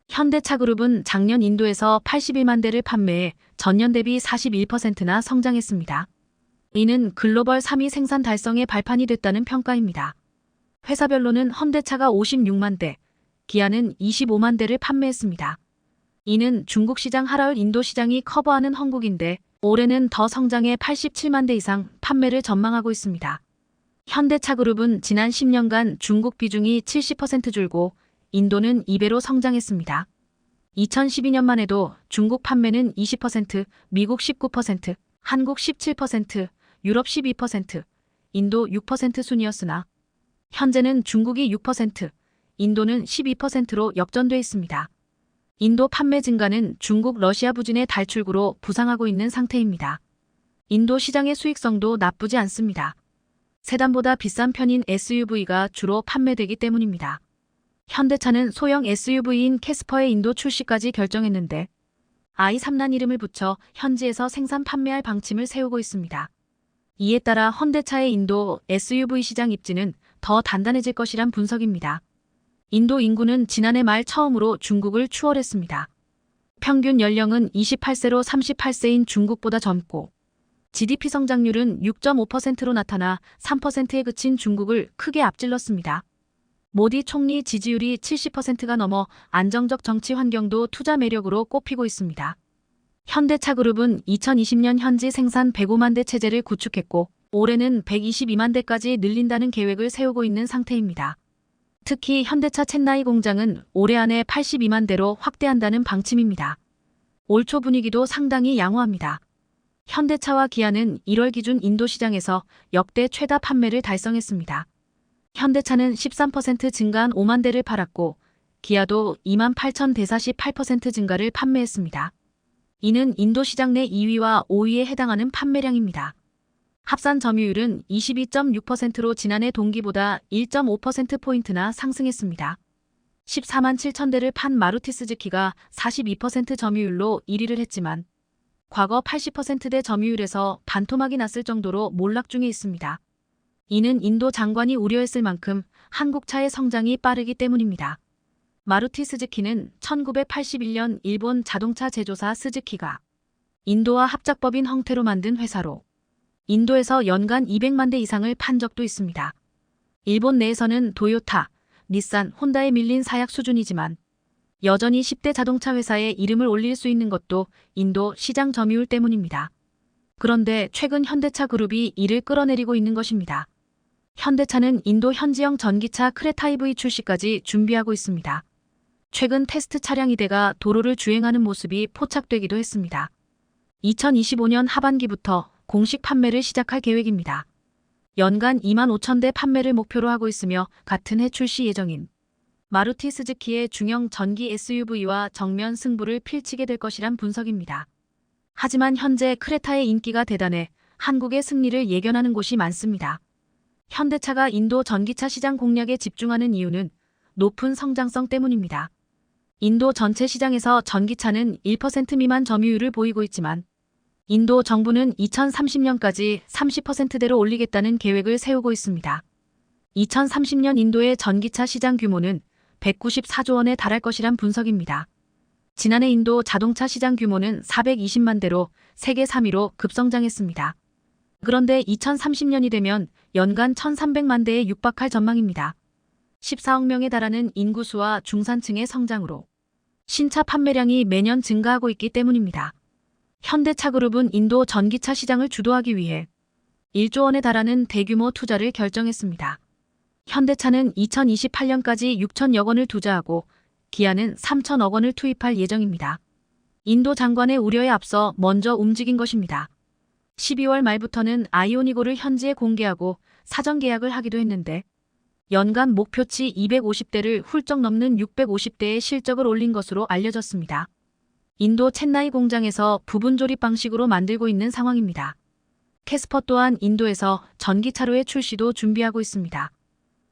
현대차 그룹은 작년 인도에서 81만 대를 판매해 전년 대비 41%나 성장했습니다. 이는 글로벌 3위 생산 달성의 발판이 됐다는 평가입니다. 회사별로는 현대차가 56만 대, 기아는 25만 대를 판매했습니다. 이는 중국 시장 하라을 인도 시장이 커버하는 한국인데 올해는 더 성장해 87만 대 이상 판매를 전망하고 있습니다. 현대차 그룹은 지난 10년간 중국 비중이 70% 줄고 인도는 2배로 성장했습니다. 2012년만 해도 중국 판매는 20%, 미국 19%, 한국 17%, 유럽 12%, 인도 6% 순이었으나 현재는 중국이 6%, 인도는 12%로 역전돼 있습니다. 인도 판매 증가는 중국 러시아 부진의 달출구로 부상하고 있는 상태입니다. 인도 시장의 수익성도 나쁘지 않습니다. 세단보다 비싼 편인 SUV가 주로 판매되기 때문입니다. 현대차는 소형 SUV인 캐스퍼의 인도 출시까지 결정했는데 i3란 이름을 붙여 현지에서 생산 판매할 방침을 세우고 있습니다. 이에 따라 현대차의 인도 SUV 시장 입지는 더 단단해질 것이란 분석입니다. 인도 인구는 지난해 말 처음으로 중국을 추월했습니다. 평균 연령은 28세로 38세인 중국보다 젊고 GDP 성장률은 6.5%로 나타나 3%에 그친 중국을 크게 앞질렀습니다. 모디 총리 지지율이 70%가 넘어 안정적 정치 환경도 투자 매력으로 꼽히고 있습니다. 현대차 그룹은 2020년 현지 생산 105만 대 체제를 구축했고 올해는 122만 대까지 늘린다는 계획을 세우고 있는 상태입니다. 특히 현대차 첸나이 공장은 올해 안에 82만 대로 확대한다는 방침입니다. 올 초 분위기도 상당히 양호합니다. 현대차와 기아는 1월 기준 인도 시장에서 역대 최다 판매를 달성했습니다. 현대차는 13% 증가한 5만 대를 팔았고 기아도 2만 8천 대 48% 증가를 판매했습니다. 이는 인도 시장 내 2위와 5위에 해당하는 판매량입니다. 합산 점유율은 22.6%로 지난해 동기보다 1.5%포인트나 상승했습니다. 14만 7천 대를 판 마루티 스즈키가 42% 점유율로 1위를 했지만 과거 80%대 점유율에서 반토막이 났을 정도로 몰락 중에 있습니다. 이는 인도 장관이 우려했을 만큼 한국차의 성장이 빠르기 때문입니다. 마루티 스즈키는 1981년 일본 자동차 제조사 스즈키가 인도와 합작법인 형태로 만든 회사로 인도에서 연간 200만 대 이상을 판 적도 있습니다. 일본 내에서는 도요타, 닛산, 혼다에 밀린 사약 수준이지만 여전히 10대 자동차 회사에 이름을 올릴 수 있는 것도 인도 시장 점유율 때문입니다. 그런데 최근 현대차 그룹이 이를 끌어내리고 있는 것입니다. 현대차는 인도 현지형 전기차 크레타 EV 출시까지 준비하고 있습니다. 최근 테스트 차량 2대가 도로를 주행하는 모습이 포착되기도 했습니다. 2025년 하반기부터 공식 판매를 시작할 계획입니다. 연간 2만 5천 대 판매를 목표로 하고 있으며 같은 해 출시 예정인 마루티 스즈키의 중형 전기 SUV와 정면 승부를 펼치게 될 것이란 분석입니다. 하지만 현재 크레타의 인기가 대단해 한국의 승리를 예견하는 곳이 많습니다. 현대차가 인도 전기차 시장 공략에 집중하는 이유는 높은 성장성 때문입니다. 인도 전체 시장에서 전기차는 1% 미만 점유율을 보이고 있지만 인도 정부는 2030년까지 30%대로 올리겠다는 계획을 세우고 있습니다. 2030년 인도의 전기차 시장 규모는 194조 원에 달할 것이란 분석입니다. 지난해 인도 자동차 시장 규모는 420만 대로 세계 3위로 급성장했습니다. 그런데 2030년이 되면 연간 1,300만 대에 육박할 전망입니다. 14억 명에 달하는 인구수와 중산층의 성장으로 신차 판매량이 매년 증가하고 있기 때문입니다. 현대차 그룹은 인도 전기차 시장을 주도하기 위해 1조 원에 달하는 대규모 투자를 결정했습니다. 현대차는 2028년까지 6천여 원을 투자하고 기아는 3천억 원을 투입할 예정입니다. 인도 장관의 우려에 앞서 먼저 움직인 것입니다. 12월 말부터는 아이오닉5를 현지에 공개하고 사전 계약을 하기도 했는데 연간 목표치 250대를 훌쩍 넘는 650대의 실적을 올린 것으로 알려졌습니다. 인도 첸나이 공장에서 부분 조립 방식으로 만들고 있는 상황입니다. 캐스퍼 또한 인도에서 전기차로의 출시도 준비하고 있습니다.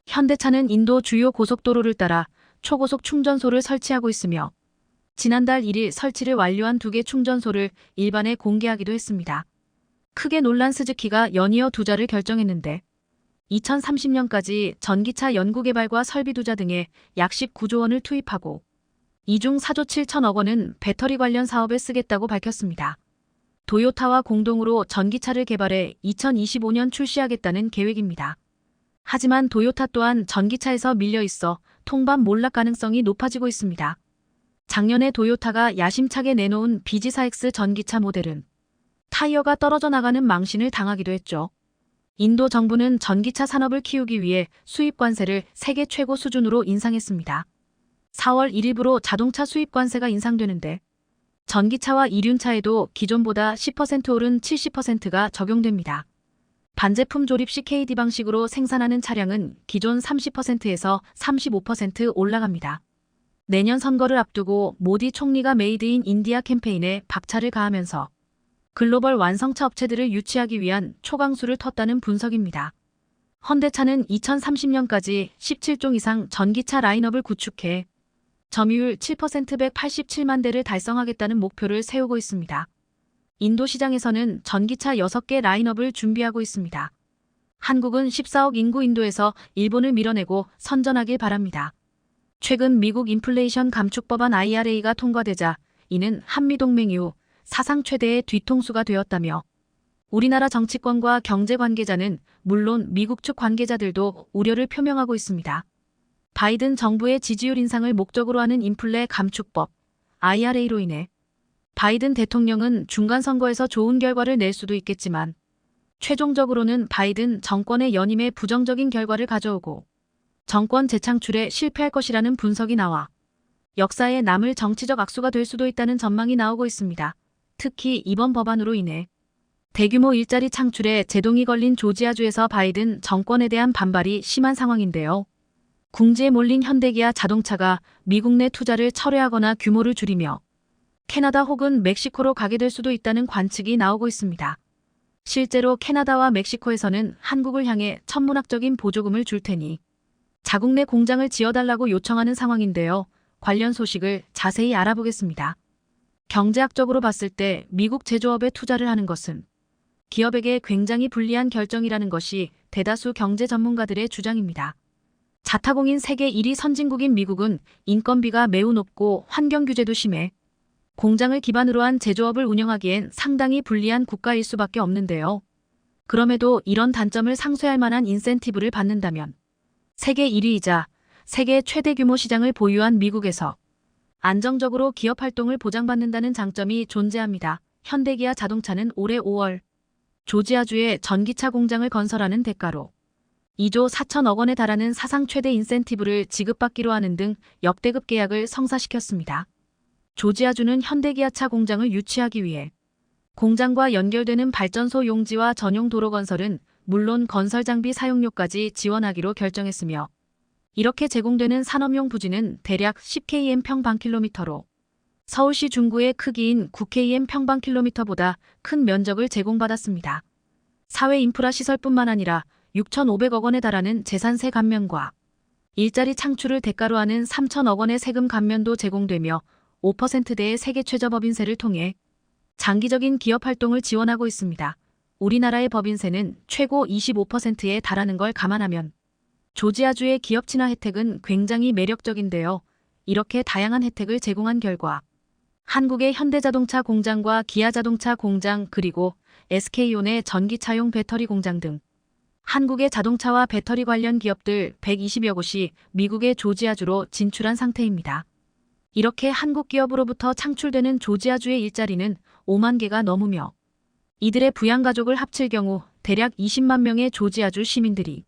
현대차는 인도 주요 고속도로를 따라 초고속 충전소를 설치하고 있으며 지난달 1일 설치를 완료한 2개 충전소를 일반에 공개하기도 했습니다. 크게 놀란 스즈키가 연이어 투자를 결정했는데 2030년까지 전기차 연구개발과 설비 투자 등에 약 19조 원을 투입하고 이 중 4조 7천억 원은 배터리 관련 사업에 쓰겠다고 밝혔습니다. 도요타와 공동으로 전기차를 개발해 2025년 출시하겠다는 계획입니다. 하지만 도요타 또한 전기차에서 밀려 있어 통반 몰락 가능성이 높아지고 있습니다. 작년에 도요타가 야심차게 내놓은 BZ4X 전기차 모델은 타이어가 떨어져 나가는 망신을 당하기도 했죠. 인도 정부는 전기차 산업을 키우기 위해 수입 관세를 세계 최고 수준으로 인상했습니다. 4월 1일부로 자동차 수입 관세가 인상되는데 전기차와 이륜차에도 기존보다 10% 오른 70%가 적용됩니다. 반제품 조립 CKD 방식으로 생산하는 차량은 기존 30%에서 35% 올라갑니다. 내년 선거를 앞두고 모디 총리가 메이드 인 인디아 캠페인에 박차를 가하면서 글로벌 완성차 업체들을 유치하기 위한 초강수를 텄다는 분석입니다. 현대차는 2030년까지 17종 이상 전기차 라인업을 구축해 점유율 7% 187만 대를 달성하겠다는 목표를 세우고 있습니다. 인도 시장에서는 전기차 6개 라인업을 준비하고 있습니다. 한국은 14억 인구 인도에서 일본을 밀어내고 선전하길 바랍니다. 최근 미국 인플레이션 감축 법안 IRA가 통과되자 이는 한미동맹 이후 사상 최대의 뒤통수가 되었다며 우리나라 정치권과 경제 관계자는 물론 미국 측 관계자들도 우려를 표명하고 있습니다. 바이든 정부의 지지율 인상을 목적으로 하는 인플레 감축법 IRA로 인해 바이든 대통령은 중간 선거에서 좋은 결과를 낼 수도 있겠지만 최종적으로는 바이든 정권의 연임에 부정적인 결과를 가져오고 정권 재창출에 실패할 것이라는 분석이 나와 역사에 남을 정치적 악수가 될 수도 있다는 전망이 나오고 있습니다. 특히 이번 법안으로 인해 대규모 일자리 창출에 제동이 걸린 조지아주에서 바이든 정권에 대한 반발이 심한 상황인데요. 궁지에 몰린 현대기아 자동차가 미국 내 투자를 철회하거나 규모를 줄이며 캐나다 혹은 멕시코로 가게 될 수도 있다는 관측이 나오고 있습니다. 실제로 캐나다와 멕시코에서는 한국을 향해 천문학적인 보조금을 줄 테니 자국 내 공장을 지어달라고 요청하는 상황인데요. 관련 소식을 자세히 알아보겠습니다. 경제학적으로 봤을 때 미국 제조업에 투자를 하는 것은 기업에게 굉장히 불리한 결정이라는 것이 대다수 경제 전문가들의 주장입니다. 자타공인 세계 1위 선진국인 미국은 인건비가 매우 높고 환경 규제도 심해 공장을 기반으로 한 제조업을 운영하기엔 상당히 불리한 국가일 수밖에 없는데요. 그럼에도 이런 단점을 상쇄할 만한 인센티브를 받는다면 세계 1위이자 세계 최대 규모 시장을 보유한 미국에서 안정적으로 기업 활동을 보장받는다는 장점이 존재합니다. 현대기아 자동차는 올해 5월 조지아주에 전기차 공장을 건설하는 대가로 2조 4천억 원에 달하는 사상 최대 인센티브를 지급받기로 하는 등 역대급 계약을 성사시켰습니다. 조지아주는 현대기아차 공장을 유치하기 위해 공장과 연결되는 발전소 용지와 전용 도로 건설은 물론 건설 장비 사용료까지 지원하기로 결정했으며 이렇게 제공되는 산업용 부지는 대략 10km 평방킬로미터로 서울시 중구의 크기인 9km 평방킬로미터보다 큰 면적을 제공받았습니다. 사회 인프라 시설뿐만 아니라 6,500억 원에 달하는 재산세 감면과 일자리 창출을 대가로 하는 3천억 원의 세금 감면도 제공되며 5%대의 세계 최저 법인세를 통해 장기적인 기업 활동을 지원하고 있습니다. 우리나라의 법인세는 최고 25%에 달하는 걸 감안하면 조지아주의 기업 친화 혜택은 굉장히 매력적인데요. 이렇게 다양한 혜택을 제공한 결과 한국의 현대자동차 공장과 기아자동차 공장 그리고 SK온의 전기차용 배터리 공장 등 한국의 자동차와 배터리 관련 기업들 120여 곳이 미국의 조지아주로 진출한 상태입니다. 이렇게 한국 기업으로부터 창출되는 조지아주의 일자리는 5만 개가 넘으며 이들의 부양가족을 합칠 경우 대략 20만 명의 조지아주 시민들이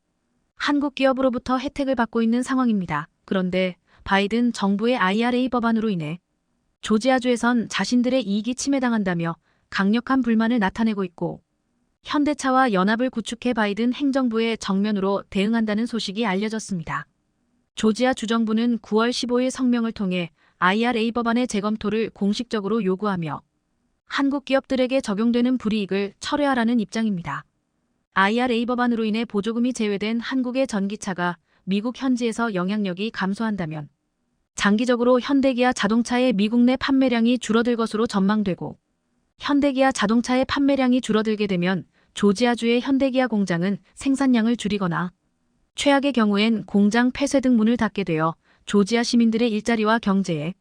한국 기업으로부터 혜택을 받고 있는 상황입니다. 그런데 바이든 정부의 IRA 법안으로 인해 조지아주에선 자신들의 이익이 침해당한다며 강력한 불만을 나타내고 있고 현대차와 연합을 구축해 바이든 행정부에 정면으로 대응한다는 소식이 알려졌습니다. 조지아 주정부는 9월 15일 성명을 통해 IRA 법안의 재검토를 공식적으로 요구하며 한국 기업들에게 적용되는 불이익을 철회하라는 입장입니다. IRA 법안으로 인해 보조금이 제외된 한국의 전기차가 미국 현지에서 영향력이 감소한다면 장기적으로 현대기아 자동차의 미국 내 판매량이 줄어들 것으로 전망되고 현대기아 자동차의 판매량이 줄어들게 되면 조지아주의 현대기아 공장은 생산량을 줄이거나 최악의 경우엔 공장 폐쇄 등 문을 닫게 되어 조지아 시민들의 일자리와 경제에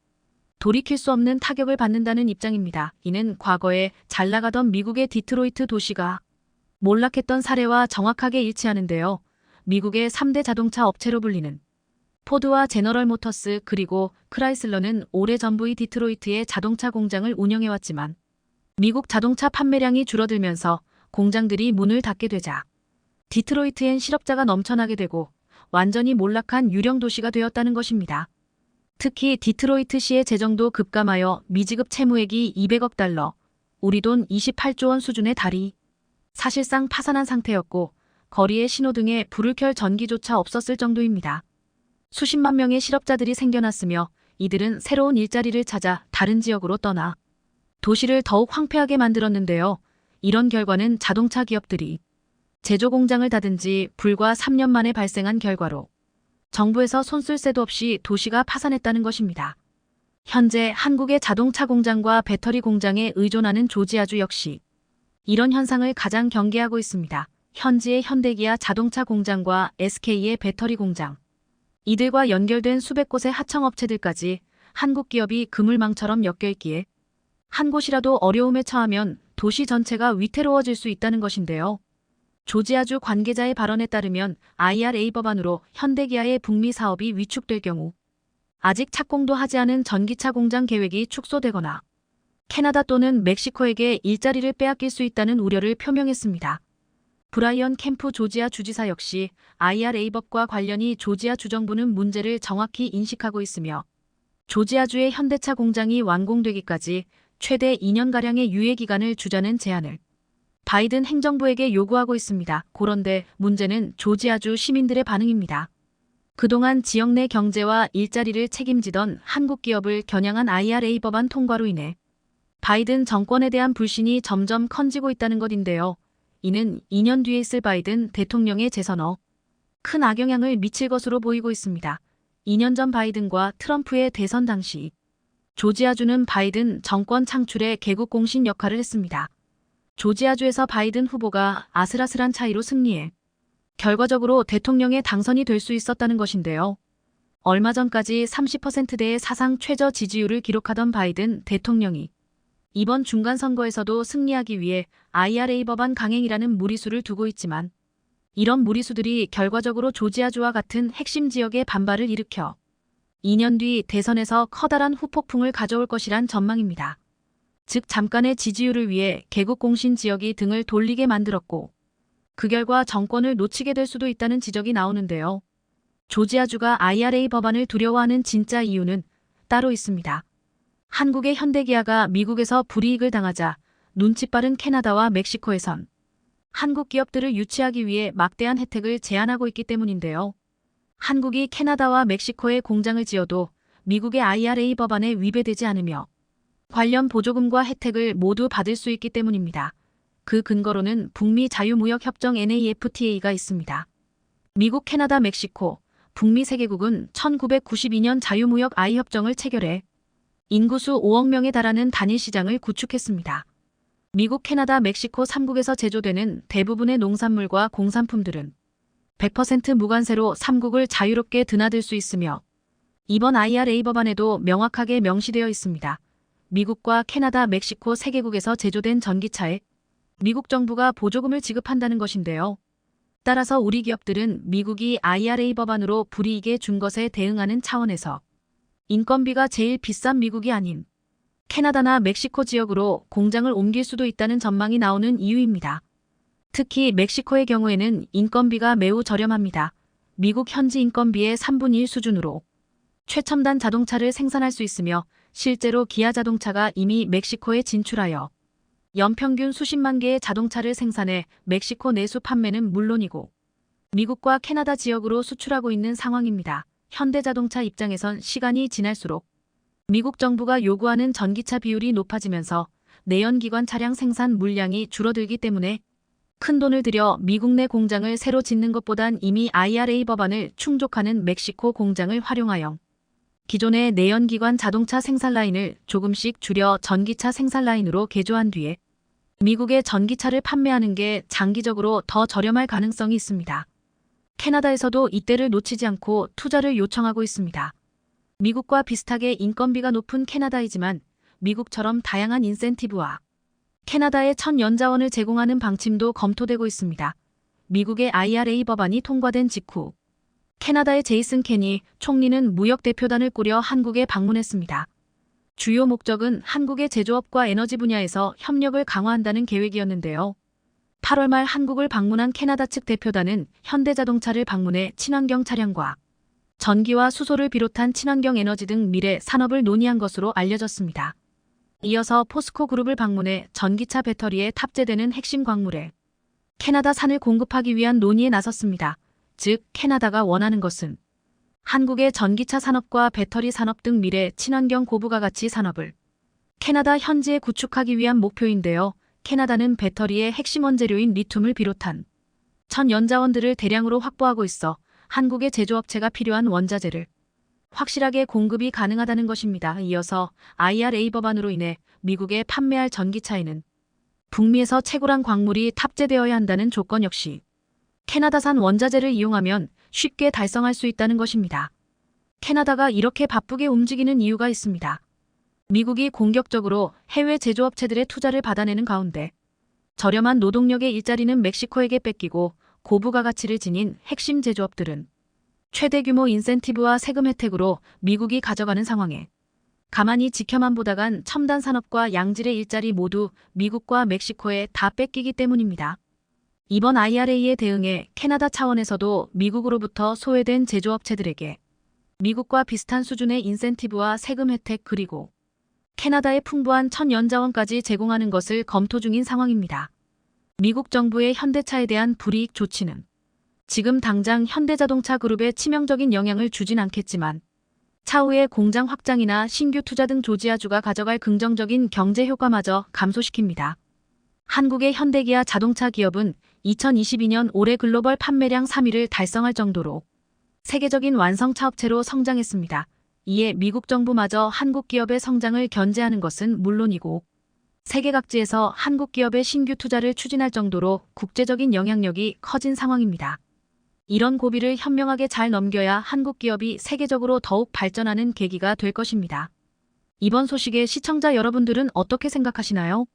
돌이킬 수 없는 타격을 받는다는 입장입니다. 이는 과거에 잘 나가던 미국의 디트로이트 도시가 몰락했던 사례와 정확하게 일치하는데요. 미국의 3대 자동차 업체로 불리는 포드와 제너럴 모터스 그리고 크라이슬러는 오래전부의 디트로이트의 자동차 공장을 운영해왔지만 미국 자동차 판매량이 줄어들면서 공장들이 문을 닫게 되자 디트로이트엔 실업자가 넘쳐나게 되고 완전히 몰락한 유령 도시가 되었다는 것입니다. 특히 디트로이트시의 재정도 급감하여 미지급 채무액이 200억 달러, 우리 돈 28조 원 수준에 달이 사실상 파산한 상태였고 거리에 신호등에 불을 켤 전기조차 없었을 정도입니다. 수십만 명의 실업자들이 생겨났으며 이들은 새로운 일자리를 찾아 다른 지역으로 떠나 도시를 더욱 황폐하게 만들었는데요. 이런 결과는 자동차 기업들이 제조 공장을 닫은 지 불과 3년 만에 발생한 결과로 정부에서 손 쓸 새도 없이 도시가 파산했다는 것입니다. 현재 한국의 자동차 공장과 배터리 공장에 의존하는 조지아주 역시 이런 현상을 가장 경계하고 있습니다. 현지의 현대기아 자동차 공장과 SK의 배터리 공장, 이들과 연결된 수백 곳의 하청업체들까지 한국 기업이 그물망처럼 엮여있기에 한 곳이라도 어려움에 처하면 도시 전체가 위태로워질 수 있다는 것인데요. 조지아주 관계자의 발언에 따르면 IRA 법안으로 현대기아의 북미 사업이 위축될 경우 아직 착공도 하지 않은 전기차 공장 계획이 축소되거나 캐나다 또는 멕시코에게 일자리를 빼앗길 수 있다는 우려를 표명했습니다. 브라이언 캠프 조지아 주지사 역시 IRA 법과 관련이 조지아 주정부는 문제를 정확히 인식하고 있으며 조지아주의 현대차 공장이 완공되기까지 최대 2년가량의 유예기간을 주자는 제안을 바이든 행정부에게 요구하고 있습니다. 그런데 문제는 조지아주 시민들의 반응입니다. 그동안 지역 내 경제와 일자리를 책임지던 한국 기업을 겨냥한 IRA 법안 통과로 인해 바이든 정권에 대한 불신이 점점 커지고 있다는 것인데요. 이는 2년 뒤에 있을 바이든 대통령의 재선에 큰 악영향을 미칠 것으로 보이고 있습니다. 2년 전 바이든과 트럼프의 대선 당시 조지아주는 바이든 정권 창출에 개국 공신 역할을 했습니다. 조지아주에서 바이든 후보가 아슬아슬한 차이로 승리해 결과적으로 대통령에 당선이 될 수 있었다는 것인데요. 얼마 전까지 30%대의 사상 최저 지지율을 기록하던 바이든 대통령이 이번 중간선거에서도 승리하기 위해 IRA 법안 강행이라는 무리수를 두고 있지만 이런 무리수들이 결과적으로 조지아주와 같은 핵심 지역에 반발을 일으켜 2년 뒤 대선에서 커다란 후폭풍을 가져올 것이란 전망입니다. 즉 잠깐의 지지율을 위해 개국 공신 지역이 등을 돌리게 만들었고 그 결과 정권을 놓치게 될 수도 있다는 지적이 나오는데요. 조지아주가 IRA 법안을 두려워하는 진짜 이유는 따로 있습니다. 한국의 현대기아가 미국에서 불이익을 당하자 눈치 빠른 캐나다와 멕시코에선 한국 기업들을 유치하기 위해 막대한 혜택을 제한하고 있기 때문인데요. 한국이 캐나다와 멕시코에 공장을 지어도 미국의 IRA 법안에 위배되지 않으며 관련 보조금과 혜택을 모두 받을 수 있기 때문입니다. 그 근거로는 북미 자유무역협정 NAFTA가 있습니다. 미국, 캐나다, 멕시코, 북미 3개국은 1992년 자유무역 협정을 체결해 인구수 5억 명에 달하는 단일 시장을 구축했습니다. 미국, 캐나다, 멕시코 3국에서 제조되는 대부분의 농산물과 공산품들은 100% 무관세로 3국을 자유롭게 드나들 수 있으며 이번 IRA 법안에도 명확하게 명시되어 있습니다. 미국과 캐나다, 멕시코 3개국에서 제조된 전기차에 미국 정부가 보조금을 지급한다는 것인데요. 따라서 우리 기업들은 미국이 IRA 법안으로 불이익에 준 것에 대응하는 차원에서 인건비가 제일 비싼 미국이 아닌 캐나다나 멕시코 지역으로 공장을 옮길 수도 있다는 전망이 나오는 이유입니다. 특히 멕시코의 경우에는 인건비가 매우 저렴합니다. 미국 현지 인건비의 3분의 1 수준으로 최첨단 자동차를 생산할 수 있으며 실제로 기아 자동차가 이미 멕시코에 진출하여 연평균 수십만 개의 자동차를 생산해 멕시코 내수 판매는 물론이고 미국과 캐나다 지역으로 수출하고 있는 상황입니다. 현대자동차 입장에선 시간이 지날수록 미국 정부가 요구하는 전기차 비율이 높아지면서 내연기관 차량 생산 물량이 줄어들기 때문에 큰돈을 들여 미국 내 공장을 새로 짓는 것보단 이미 IRA 법안을 충족하는 멕시코 공장을 활용하여 기존의 내연기관 자동차 생산 라인을 조금씩 줄여 전기차 생산 라인으로 개조한 뒤에 미국에 전기차를 판매하는 게 장기적으로 더 저렴할 가능성이 있습니다. 캐나다에서도 이때를 놓치지 않고 투자를 요청하고 있습니다. 미국과 비슷하게 인건비가 높은 캐나다이지만 미국처럼 다양한 인센티브와 캐나다에 천연자원을 제공하는 방침도 검토되고 있습니다. 미국의 IRA 법안이 통과된 직후 캐나다의 제이슨 케니 총리는 무역대표단을 꾸려 한국에 방문했습니다. 주요 목적은 한국의 제조업과 에너지 분야에서 협력을 강화한다는 계획이었는데요. 8월 말 한국을 방문한 캐나다 측 대표단은 현대자동차를 방문해 친환경 차량과 전기와 수소를 비롯한 친환경 에너지 등 미래 산업을 논의한 것으로 알려졌습니다. 이어서 포스코 그룹을 방문해 전기차 배터리에 탑재되는 핵심 광물에 캐나다산을 공급하기 위한 논의에 나섰습니다. 즉, 캐나다가 원하는 것은 한국의 전기차 산업과 배터리 산업 등 미래 친환경 고부가 가치 산업을 캐나다 현지에 구축하기 위한 목표인데요. 캐나다는 배터리의 핵심 원재료인 리튬을 비롯한 천연자원들을 대량으로 확보하고 있어 한국의 제조업체가 필요한 원자재를 확실하게 공급이 가능하다는 것입니다. 이어서 IRA 법안으로 인해 미국에 판매할 전기차에는 북미에서 채굴한 광물이 탑재되어야 한다는 조건 역시 캐나다산 원자재를 이용하면 쉽게 달성할 수 있다는 것입니다. 캐나다가 이렇게 바쁘게 움직이는 이유가 있습니다. 미국이 공격적으로 해외 제조업체들의 투자를 받아내는 가운데 저렴한 노동력의 일자리는 멕시코에게 뺏기고 고부가 가치를 지닌 핵심 제조업들은 최대 규모 인센티브와 세금 혜택으로 미국이 가져가는 상황에 가만히 지켜만 보다간 첨단 산업과 양질의 일자리 모두 미국과 멕시코에 다 뺏기기 때문입니다. 이번 IRA에 대응해 캐나다 차원에서도 미국으로부터 소외된 제조업체들에게 미국과 비슷한 수준의 인센티브와 세금 혜택 그리고 캐나다의 풍부한 천연자원까지 제공하는 것을 검토 중인 상황입니다. 미국 정부의 현대차에 대한 불이익 조치는 지금 당장 현대자동차 그룹에 치명적인 영향을 주진 않겠지만 차후의 공장 확장이나 신규 투자 등 조지아주가 가져갈 긍정적인 경제 효과마저 감소시킵니다. 한국의 현대기아 자동차 기업은 2022년 올해 글로벌 판매량 3위를 달성할 정도로 세계적인 완성차 업체로 성장했습니다. 이에 미국 정부마저 한국 기업의 성장을 견제하는 것은 물론이고 세계 각지에서 한국 기업의 신규 투자를 추진할 정도로 국제적인 영향력이 커진 상황입니다. 이런 고비를 현명하게 잘 넘겨야 한국 기업이 세계적으로 더욱 발전하는 계기가 될 것입니다. 이번 소식에 시청자 여러분들은 어떻게 생각하시나요?